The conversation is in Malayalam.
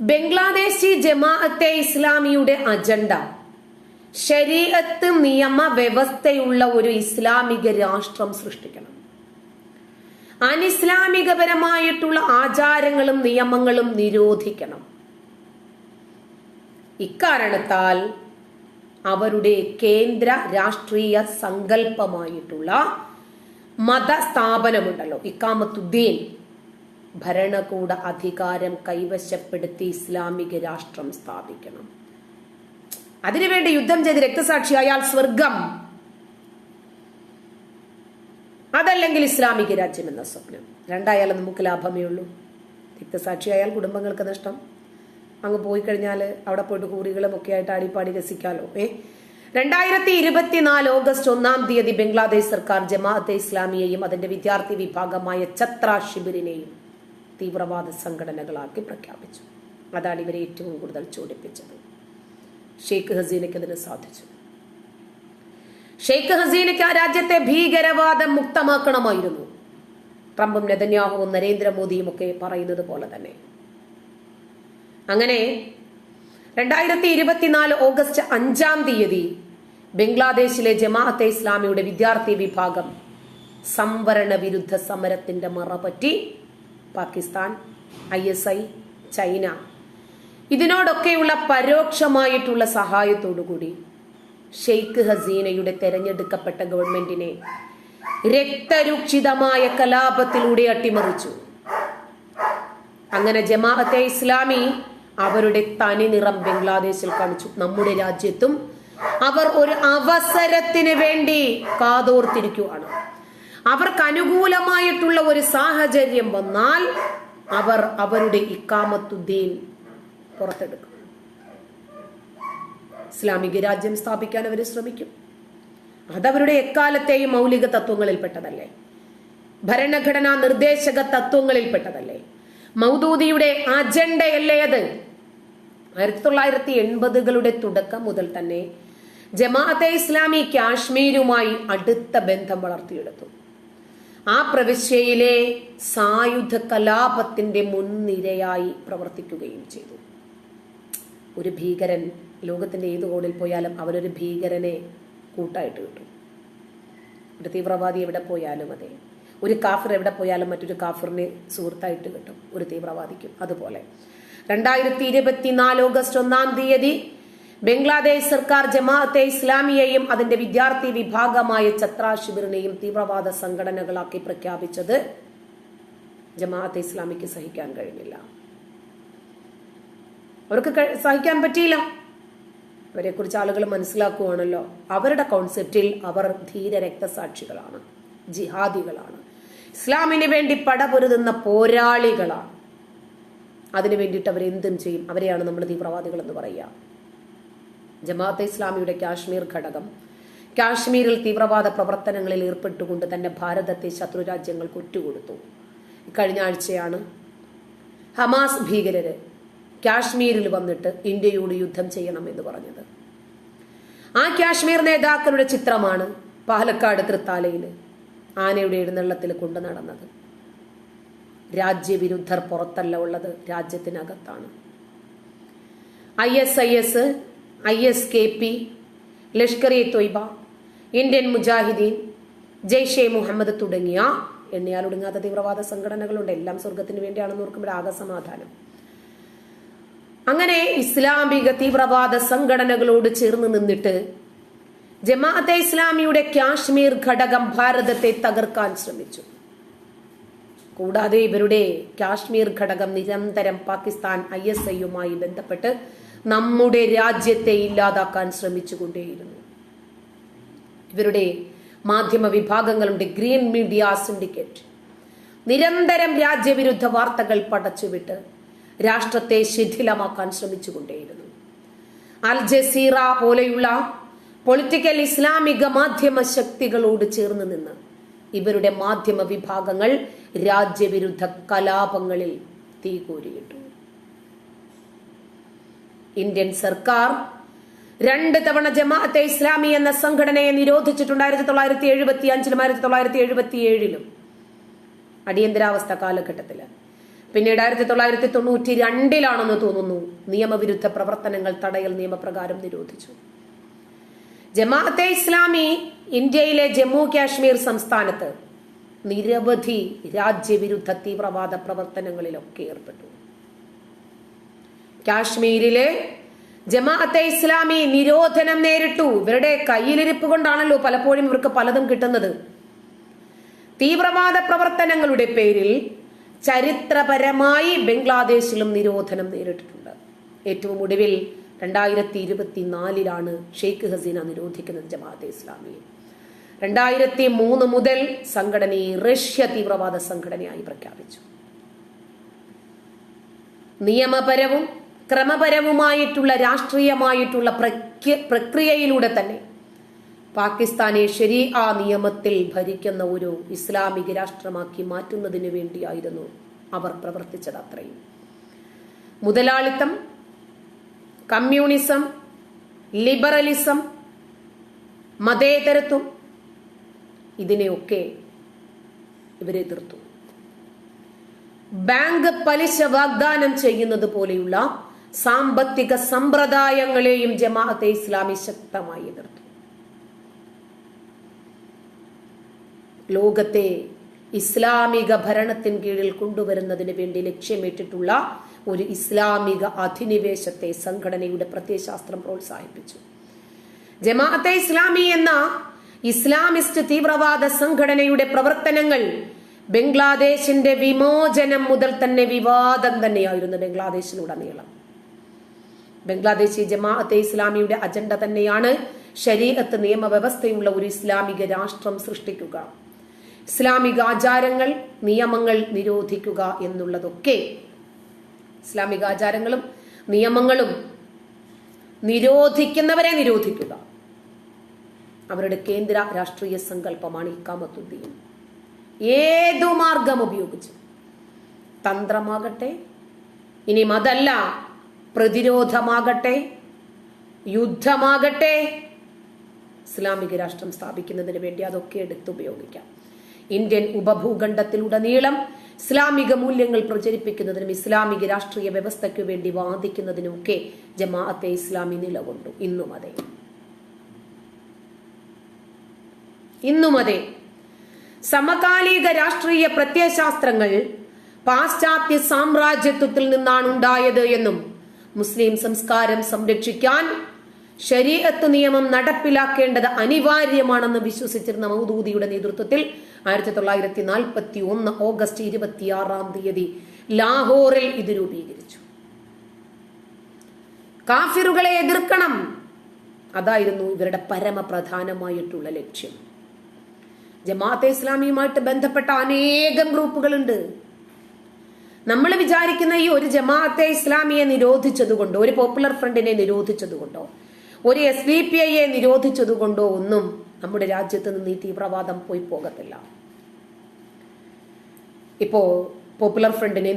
ബംഗ്ലാദേശി ജമാഅത്തെ ഇസ്ലാമിയുടെ അജണ്ട ശരീഅത്ത് നിയമ വ്യവസ്ഥയുള്ള ഒരു ഇസ്ലാമിക രാഷ്ട്രം സൃഷ്ടിക്കണം. അനിസ്ലാമികപരമായിട്ടുള്ള ആചാരങ്ങളും നിയമങ്ങളും നിരോധിക്കണം. ഇക്കാരണത്താൽ അവരുടെ കേന്ദ്ര രാഷ്ട്രീയ സങ്കല്പമായിട്ടുള്ള മതസ്ഥാപനമുണ്ടല്ലോ, ഇഖാമത്തുദ്ദീൻ, ഭരണകൂട അധികാരം കൈവശപ്പെടുത്തി ഇസ്ലാമിക രാഷ്ട്രം സ്ഥാപിക്കണം. അതിനുവേണ്ടി യുദ്ധം ചെയ്ത് രക്തസാക്ഷിയായാൽ സ്വർഗം, അതല്ലെങ്കിൽ ഇസ്ലാമിക രാജ്യം എന്ന സ്വപ്നം. രണ്ടായാലും നമുക്ക് ലാഭമേ ഉള്ളൂ. രക്തസാക്ഷിയായാൽ കുടുംബങ്ങൾക്ക് നഷ്ടം. അങ്ങ് പോയി കഴിഞ്ഞാൽ അവിടെ പോയിട്ട് കൂറികളും ഒക്കെ ആയിട്ട് അടിപ്പാടി രസിക്കാലോ. 2024 ഓഗസ്റ്റ് 1 ബംഗ്ലാദേശ് സർക്കാർ ജമാഅത്തെ ഇസ്ലാമിയെയും അതിന്റെ വിദ്യാർത്ഥി വിഭാഗമായ ഛത്ര ശിബിരിനെയും തീവ്രവാദ സംഘടനകളാക്കി പ്രഖ്യാപിച്ചു. അതാണ് ഇവരെ ഏറ്റവും കൂടുതൽ ചൂടിപ്പിച്ചത്. ഷെയ്ഖ് ഹസീനയ്ക്ക് അതിന് സാധിച്ചു. ഷെയ്ഖ് ഹസീനയ്ക്ക് ആ രാജ്യത്തെ ഭീകരവാദം മുക്തമാക്കണമായിരുന്നു. ട്രംപും നെതന്യാഹുവും നരേന്ദ്രമോദിയും ഒക്കെ പറയുന്നത് പോലെ തന്നെ. അങ്ങനെ 2024 ഓഗസ്റ്റ് 5 ബംഗ്ലാദേശിലെ ജമാഅത്തെ ഇസ്ലാമിയുടെ വിദ്യാർത്ഥി വിഭാഗം സംവരണ വിരുദ്ധ സമരത്തിന്റെ മറപറ്റി പാകിസ്ഥാൻ, ISI, ചൈന ഇതിനോടൊക്കെയുള്ള പരോക്ഷമായിട്ടുള്ള സഹായത്തോടുകൂടി ഷെയ്ഖ് ഹസീനയുടെ തെരഞ്ഞെടുക്കപ്പെട്ട ഗവൺമെന്റിനെ രക്തരൂക്ഷിതമായ കലാപത്തിലൂടെ അട്ടിമറിച്ചു. അങ്ങനെ ജമാഅത്തെ ഇസ്ലാമി അവരുടെ തനി നിറം ബംഗ്ലാദേശിൽ കാണിച്ചു. നമ്മുടെ രാജ്യത്തും അവർ ഒരു അവസരത്തിന് വേണ്ടി കാതോർത്തിരിക്കുകയാണ്. അവർക്ക് അനുകൂലമായിട്ടുള്ള ഒരു സാഹചര്യം വന്നാൽ അവർ അവരുടെ ഇഖാമത്തുദ്ദീൻ പുറത്തെടുക്കും. ഇസ്ലാമിക രാജ്യം സ്ഥാപിക്കാൻ അവർ ശ്രമിക്കും. അതവരുടെ എക്കാലത്തെയും മൗലിക തത്വങ്ങളിൽപ്പെട്ടതല്ലേ, ഭരണഘടനാ നിർദ്ദേശക തത്വങ്ങളിൽപ്പെട്ടതല്ലേ, മൗദൂദിയുടെ അജണ്ടയല്ലേ അത്. 1980കളുടെ തുടക്കം മുതൽ തന്നെ ജമാഅത്തെ ഇസ്ലാമി കാശ്മീരുമായി അടുത്ത ബന്ധം വളർത്തിയെടുത്തു. ആ പ്രവിശ്യയിലെ സായുധ കലാപത്തിന്റെ മുൻനിരയായി പ്രവർത്തിക്കുകയും ചെയ്തു. ഒരു ഭീകരൻ ലോകത്തിന്റെ ഏത് കോണിൽ പോയാലും അവരൊരു ഭീകരനെ കൂട്ടായിട്ട് കിട്ടും. ഒരു തീവ്രവാദി എവിടെ പോയാലും അതെ, ഒരു കാഫിർ എവിടെ പോയാലും മറ്റൊരു കാഫിറിനെ സുഹൃത്തായിട്ട് കിട്ടും ഒരു തീവ്രവാദിക്കും. അതുപോലെ 2024 ഓഗസ്റ്റ് 1 ബംഗ്ലാദേശ് സർക്കാർ ജമാഅത്തെ ഇസ്ലാമിയെയും അതിന്റെ വിദ്യാർത്ഥി വിഭാഗമായ ഛത്ര ശിബിറിനെയും തീവ്രവാദ സംഘടനകളാക്കി പ്രഖ്യാപിച്ചത് ജമാഅത്തെ ഇസ്ലാമിക്ക് സഹിക്കാൻ കഴിഞ്ഞില്ല. അവർക്ക് സഹിക്കാൻ പറ്റിയില്ല. അവരെ കുറിച്ച് ആളുകൾ മനസ്സിലാക്കുവാണല്ലോ. അവരുടെ കോൺസെപ്റ്റിൽ അവർ ധീര രക്തസാക്ഷികളാണ്, ജിഹാദികളാണ്, ഇസ്ലാമിന് വേണ്ടി പടപൊരുതുന്ന പോരാളികളാണ്. അതിനു വേണ്ടിയിട്ട് അവരെന്തും ചെയ്യും. അവരെയാണ് നമ്മൾ തീവ്രവാദികൾ എന്ന് പറയുക. ജമാഅത്തെ ഇസ്ലാമിയുടെ കാശ്മീർ ഘടകം കാശ്മീരിൽ തീവ്രവാദ പ്രവർത്തനങ്ങളിൽ ഏർപ്പെട്ടുകൊണ്ട് തന്നെ ഭാരതത്തെ ശത്രുരാജ്യങ്ങൾക്ക് ഒറ്റുകൊടുത്തു. കഴിഞ്ഞ ആഴ്ചയാണ് ഹമാസ് ഭീകരര് കാശ്മീരിൽ വന്നിട്ട് ഇന്ത്യയോട് യുദ്ധം ചെയ്യണം എന്ന് പറഞ്ഞത്. ആ കാശ്മീർ നേതാക്കളുടെ ചിത്രമാണ് പാലക്കാട് തൃത്താലയിൽ ആനയുടെ എഴുന്നള്ളത്തിൽ കൊണ്ടു നടന്നത്. രാജ്യവിരുദ്ധർ പുറത്തല്ല ഉള്ളത്, രാജ്യത്തിനകത്താണ്. ISIS, ISKP, ലഷ്കർ-ഇ-തൊയ്ബ, ഇന്ത്യൻ മുജാഹിദീൻ, ജയ്ഷെ മുഹമ്മദ് തുടങ്ങിയ എണ്ണയാലൊടുങ്ങാത്ത തീവ്രവാദ സംഘടനകളുണ്ട്. എല്ലാം സ്വർഗത്തിന് വേണ്ടിയാണെന്ന് ഓർക്കുമ്പോൾ ആകെ സമാധാനം. അങ്ങനെ ഇസ്ലാമിക തീവ്രവാദ സംഘടനകളോട് ചേർന്ന് നിന്നിട്ട് ജമാഅത്തെ ഇസ്ലാമിയുടെ കാശ്മീർ ഘടകം ഭാരതത്തെ തകർക്കാൻ ശ്രമിച്ചു. കൂടാതെ ഇവരുടെ കാശ്മീർ ഘടകം നിരന്തരം പാകിസ്ഥാൻ ISIയുമായി ബന്ധപ്പെട്ട് നമ്മുടെ രാജ്യത്തെ ഇല്ലാതാക്കാൻ ശ്രമിച്ചുകൊണ്ടേയിരുന്നു. ഇവരുടെ മാധ്യമ വിഭാഗങ്ങളുടെ ഗ്രീൻ മീഡിയ സിൻഡിക്കേറ്റ് നിരന്തരം രാജ്യവിരുദ്ധ വാർത്തകൾ പടച്ചുവിട്ട് രാഷ്ട്രത്തെ ശിഥിലമാക്കാൻ ശ്രമിച്ചുകൊണ്ടേയിരുന്നു. അൽ ജസീറ പോലെയുള്ള പൊളിറ്റിക്കൽ ഇസ്ലാമിക മാധ്യമ ശക്തികളോട് ചേർന്ന് നിന്ന് ഇവരുടെ മാധ്യമ വിഭാഗങ്ങൾ രാജ്യവിരുദ്ധ കലാപങ്ങളിൽ തീകൂരിയിട്ടു. ഇന്ത്യൻ സർക്കാർ 2 തവണ ജമാഅത്തെ ഇസ്ലാമി എന്ന സംഘടനയെ നിരോധിച്ചിട്ടുണ്ട്. 1975-ലും 1977-ലും അടിയന്തരാവസ്ഥ കാലഘട്ടത്തില്. പിന്നീട് 1992 തോന്നുന്നു നിയമവിരുദ്ധ പ്രവർത്തനങ്ങൾ തടയൽ നിയമപ്രകാരം നിരോധിച്ചു. ജമാഅത്തെ ഇസ്ലാമി ഇന്ത്യയിലെ ജമ്മു കാശ്മീർ സംസ്ഥാനത്ത് നിരവധി രാജ്യവിരുദ്ധ തീവ്രവാദ പ്രവർത്തനങ്ങളിലൊക്കെ ഏർപ്പെട്ടു. കാശ്മീരിലെ ജമാഅത്തെ ഇസ്ലാമി നിരോധനം നേരിട്ടു. ഇവരുടെ കയ്യിലിരിപ്പ് കൊണ്ടാണല്ലോ പലപ്പോഴും ഇവർക്ക് പലതും കിട്ടുന്നത്. തീവ്രവാദ പ്രവർത്തനങ്ങളുടെ പേരിൽ ചരിത്രപരമായി ബംഗ്ലാദേശിലും നിരോധനം നേരിട്ടിട്ടുണ്ട്. ഏറ്റവും ഒടുവിൽ 2024 ഷെയ്ഖ് ഹസീന നിരോധിക്കുന്നത് ജമാഅത്തെ ഇസ്ലാമിയെ. 2003 മുതൽ സംഘടനയെ റഷ്യ തീവ്രവാദ സംഘടനയായി പ്രഖ്യാപിച്ചു. നിയമപരവും ക്രമപരവുമായിട്ടുള്ള രാഷ്ട്രീയമായിട്ടുള്ള പ്രക്രിയയിലൂടെ തന്നെ പാകിസ്ഥാനെ ശരീഅ നിയമത്തിൽ ഭരിക്കുന്ന ഒരു ഇസ്ലാമിക രാഷ്ട്രമാക്കി മാറ്റുന്നതിന് വേണ്ടിയായിരുന്നു അവർ പ്രവർത്തിച്ചത്. അത്രയും മുതലാളിത്തം, കമ്മ്യൂണിസം, ലിബറലിസം, മതേതരത്വം ഇതിനെയൊക്കെ ഇവരെ എതിർത്തു. ബാങ്ക് പലിശ വാഗ്ദാനം ചെയ്യുന്നത് പോലെയുള്ള സാമ്പത്തിക സമ്പ്രദായങ്ങളെയും ജമാഅത്തെ ഇസ്ലാമി ശക്തമായി എതിർത്തു. ലോകത്തെ ഇസ്ലാമിക ഭരണത്തിന് കീഴിൽ കൊണ്ടുവരുന്നതിന് വേണ്ടി ലക്ഷ്യമിട്ടിട്ടുള്ള ഒരു ഇസ്ലാമിക അധിനിവേശത്തെ സംഘടനയുടെ പ്രത്യയശാസ്ത്രം പ്രോത്സാഹിപ്പിച്ചു. ജമാഅത്തെ ഇസ്ലാമി എന്ന ഇസ്ലാമിസ്റ്റ് തീവ്രവാദ സംഘടനയുടെ പ്രവർത്തനങ്ങൾ ബംഗ്ലാദേശിന്റെ വിമോചനം മുതൽ തന്നെ വിവാദം തന്നെയായിരുന്നു. ബംഗ്ലാദേശിലുടനീളം ബംഗ്ലാദേശി ജമാഅത്തെ ഇസ്ലാമിയുടെ അജണ്ട തന്നെയാണ് ശരീഅത്ത് നിയമവ്യവസ്ഥയുള്ള ഒരു ഇസ്ലാമിക രാഷ്ട്രം സൃഷ്ടിക്കുക, ഇസ്ലാമിക ആചാരങ്ങൾ നിയമങ്ങൾ നിരോധിക്കുക എന്നുള്ളതൊക്കെ. ഇസ്ലാമിക ആചാരങ്ങളും നിയമങ്ങളും നിരോധിക്കുന്നവരെ നിരോധിക്കുക, അവരുടെ കേന്ദ്ര രാഷ്ട്രീയ സങ്കല്പമാണ് ഇഖാമത്തുദ്ദീൻ. ഏതു മാർഗം ഉപയോഗിച്ച്, തന്ത്രമാകട്ടെ, ഇനി അതല്ല പ്രതിരോധമാകട്ടെ, യുദ്ധമാകട്ടെ, ഇസ്ലാമിക രാഷ്ട്രം സ്ഥാപിക്കുന്നതിന് വേണ്ടി അതൊക്കെ എടുത്തുപയോഗിക്കാം. ഇന്ത്യൻ ഉപഭൂഖണ്ഡത്തിലുടനീളം ഇസ്ലാമിക മൂല്യങ്ങൾ പ്രചരിപ്പിക്കുന്നതിനും ഇസ്ലാമിക രാഷ്ട്രീയ വ്യവസ്ഥയ്ക്ക് വേണ്ടി വാദിക്കുന്നതിനുമൊക്കെ ജമാഅത്തെ ഇസ്ലാമി നിലകൊണ്ടു. ഇന്നും അതെ. സമകാലിക രാഷ്ട്രീയ പ്രത്യയശാസ്ത്രങ്ങൾ പാശ്ചാത്യ സാമ്രാജ്യത്വത്തിൽ നിന്നാണ് ഉണ്ടായത് എന്നും മുസ്ലിം സംസ്കാരം സംരക്ഷിക്കാൻ ശരീഅത്ത് നിയമം നടപ്പിലാക്കേണ്ടത് അനിവാര്യമാണെന്ന് വിശ്വസിച്ചിരുന്ന മൗദൂദിയുടെ നേതൃത്വത്തിൽ 1941 ഓഗസ്റ്റ് 26 ലാഹോറിൽ ഇത് രൂപീകരിച്ചു. കാഫിറുകളെ എതിർക്കണം, അതായിരുന്നു ഇവരുടെ പരമപ്രധാനമായിട്ടുള്ള ലക്ഷ്യം. ജമാഅത്തെ ഇസ്ലാമിയുമായിട്ട് ബന്ധപ്പെട്ട അനേകം ഗ്രൂപ്പുകളുണ്ട്. നമ്മൾ വിചാരിക്കുന്ന ഈ ഒരു ജമാഅത്തെ ഇസ്ലാമിയെ നിരോധിച്ചതുകൊണ്ടോ, ഒരു പോപ്പുലർ ഫ്രണ്ടിനെ നിരോധിച്ചതുകൊണ്ടോ, ഒരു SDPIയെ നിരോധിച്ചതുകൊണ്ടോ ഒന്നും നമ്മുടെ രാജ്യത്ത് നിന്ന് ഈ തീവ്രവാദം പോയി പോകത്തില്ല. ഇപ്പോ പോപ്പുലർ ഫ്രണ്ടിനെ